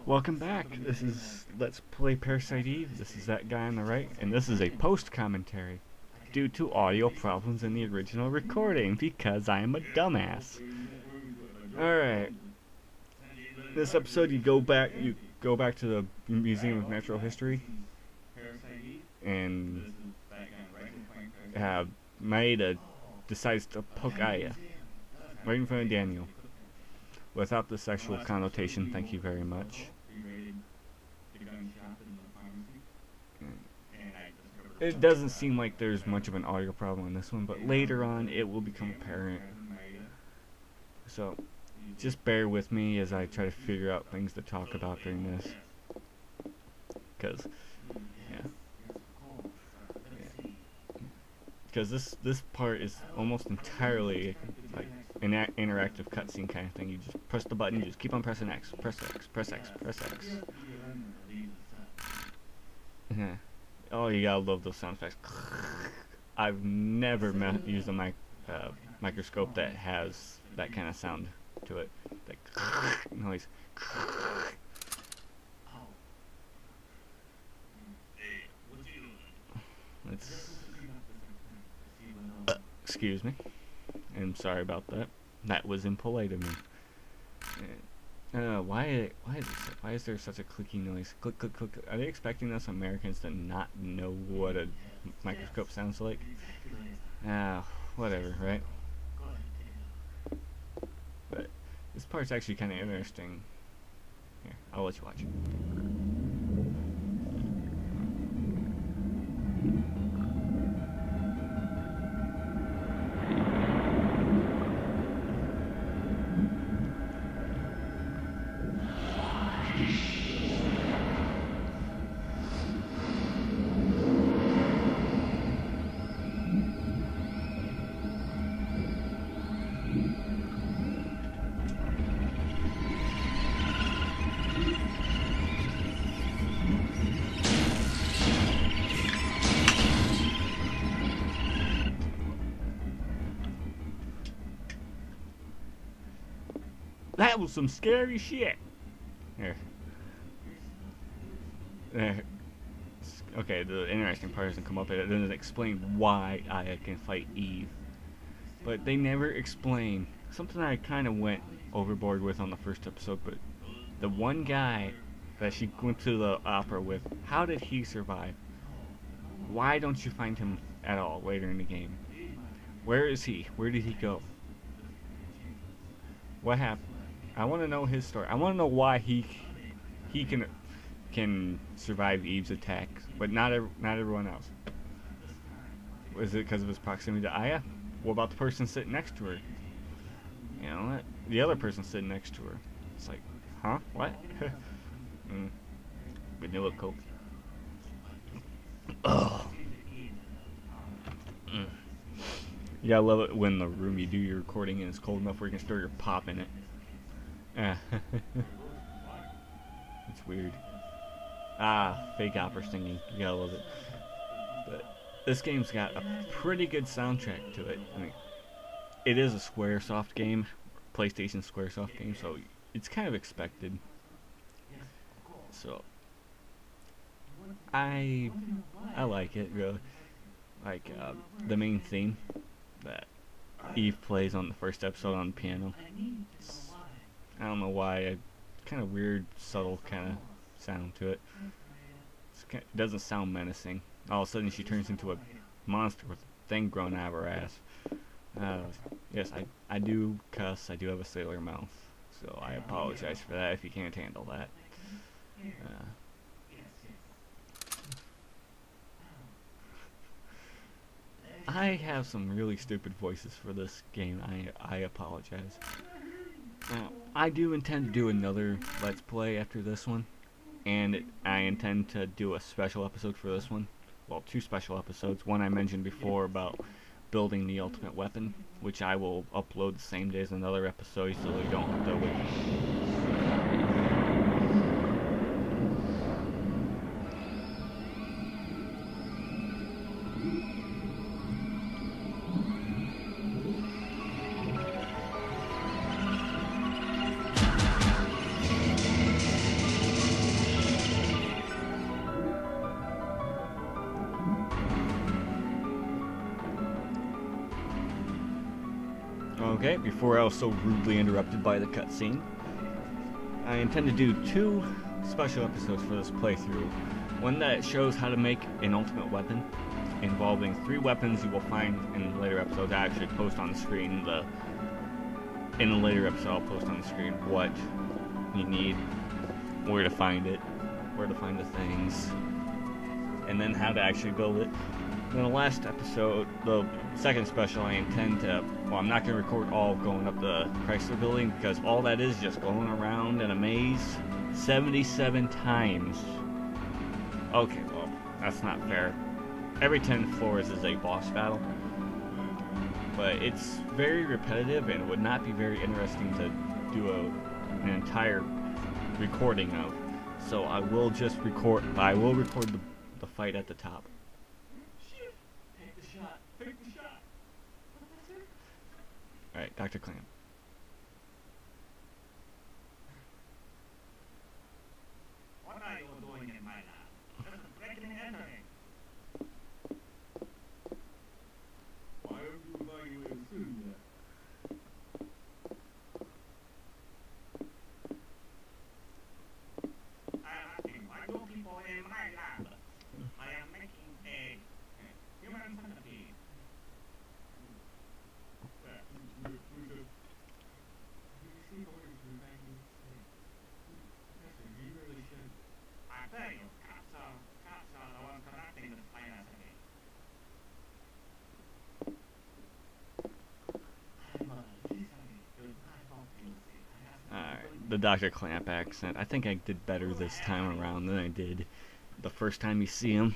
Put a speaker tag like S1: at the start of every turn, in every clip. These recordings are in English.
S1: Welcome back. This is Let's Play Parasite Eve. This is that guy on the right, and this is a post-commentary due to audio problems in the original recording because I am a dumbass. Alright. This episode you go back to the Museum of Natural History and Maeda decides to poke Aya right in front of Daniel. Without the sexual connotation, thank you very much. It doesn't seem like there's much of an audio problem in this one, but later on it will become apparent. So, just bear with me as I try to figure out things to talk about during this. Because, Because this part is almost entirely like an interactive cutscene kind of thing. You just press the button, you just keep on pressing X, press X, press X, press X. Oh, you gotta love those sound effects. I've never used a microscope that has that kind of sound to it, like noise. Excuse me. I'm sorry about that. That was impolite of me. Why is there such a clicky noise? Click, click, click. Are they expecting us Americans to not know what a microscope sounds like? Whatever, right? But this part's actually kind of interesting. Here, I'll let you watch it. That was some scary shit. Here. Okay, the interesting part doesn't come up. It doesn't explain why Aya can fight Eve. But they never explain something I kind of went overboard with on the first episode. But the one guy that she went to the opera with, how did he survive? Why don't you find him at all later in the game? Where is he? Where did he go? What happened? I want to know his story. I want to know why he can survive Eve's attack, but not everyone else. Was it because of his proximity to Aya? What about the person sitting next to her? You know what? The other person sitting next to her. It's like, huh? What? Vanilla Coke. Ugh. You gotta love it when the room you do your recording in is cold enough where you can store your pop in it. It's weird. Fake opera singing. You gotta love it. But this game's got a pretty good soundtrack to it. I mean, it is a Squaresoft game, PlayStation Squaresoft game, so it's kind of expected. So I like it really. Like the main theme that Eve plays on the first episode on the piano. I don't know why, a kind of weird, subtle kind of sound to it. It doesn't sound menacing. All of a sudden she turns into a monster with a thing growing out of her ass. Yes, I do cuss. I do have a sailor mouth. So I apologize for that if you can't handle that. I have some really stupid voices for this game. I apologize. I do intend to do another Let's Play after this one, and I intend to do a special episode for this one. Well, two special episodes. One I mentioned before about building the ultimate weapon, which I will upload the same day as another episode so you don't have to wait. Okay, before I was so rudely interrupted by the cutscene, I intend to do 2 special episodes for this playthrough. One that shows how to make an ultimate weapon, involving 3 weapons you will find in later episodes. I actually post on the screen in a later episode. I'll post on the screen what you need, where to find it, where to find the things, and then how to actually build it. In the last episode, the second special, I intend to, well, I'm not going to record all going up the Chrysler building, because all that is just going around in a maze 77 times. Okay, well, that's not fair. Every 10 floors is a boss battle, but it's very repetitive and would not be very interesting to do an entire recording of. So I will just record the fight at the top.
S2: Take the shot. Take the shot.
S1: Alright, Dr. Klamp.
S2: What are you doing in my lab? This is breaking and entering. Why are you evaluating that? I'm asking, why do people in my lab? I am making a human centipede. I tell you, cats are the ones correcting this financing.
S1: Alright, the Dr. Klamp accent. I think I did better this time around than I did the first time you see him.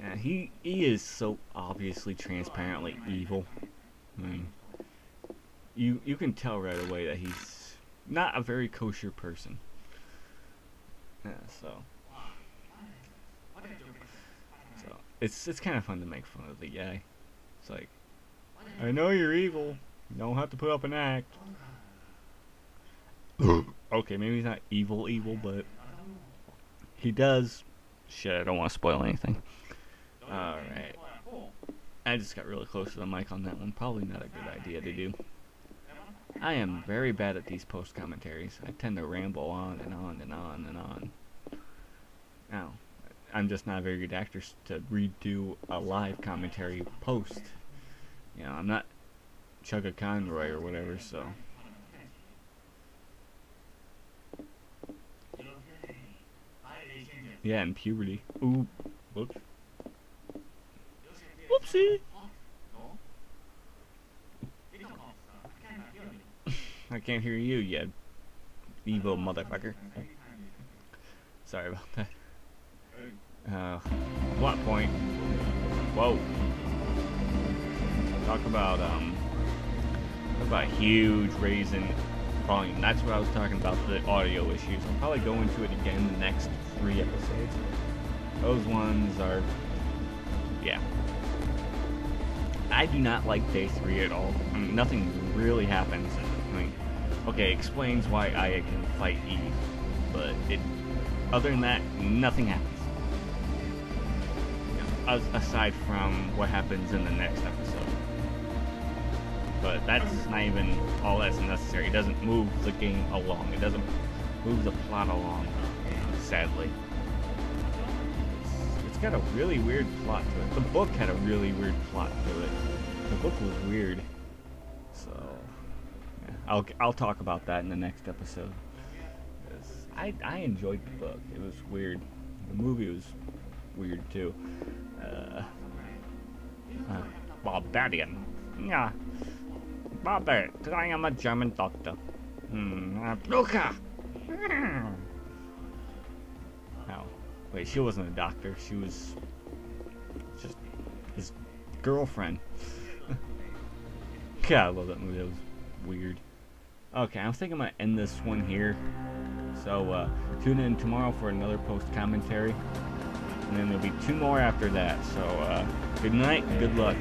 S1: Yeah, he is so obviously transparently evil. I mean, you can tell right away that he's not a very kosher person. Yeah, so it's kind of fun to make fun of the guy. It's like, I know you're evil. You don't have to put up an act. Okay, maybe he's not evil, but he does. Shit, I don't want to spoil anything. Alright. I just got really close to the mic on that one. Probably not a good idea to do. I am very bad at these post commentaries. I tend to ramble on and on and on and on. Now, I'm just not a very good actor to redo a live commentary post. You know, I'm not Chugga Conroy or whatever, so. Yeah, in puberty. Ooh, whoops. Whoopsie! I can't hear you, you evil motherfucker. Sorry about that. Plot point. Whoa. Talk about huge raise in volume. That's what I was talking about, the audio issues. I'll probably go into it again in the next 3 episodes. Those ones are, yeah. I do not like day 3 at all. I mean, nothing really happens. I mean, okay, explains why Aya can fight Eve, but other than that, nothing happens. You know, aside from what happens in the next episode. But that's not even all that's necessary. It doesn't move the game along. It doesn't move the plot along, sadly. It's got a really weird plot to it. The book had a really weird plot to it. The book was weird. So, yeah, I'll talk about that in the next episode. I enjoyed the book. It was weird. The movie was weird too. Barbarian. Yeah. Barbarian. Because I am a German doctor. Luca! Oh, wait, she wasn't a doctor. She was just his girlfriend. God, I love that movie. That was weird. Okay, I think I'm going to end this one here. So, tune in tomorrow for another post-commentary. And then there'll be 2 more after that. So, good night and good luck.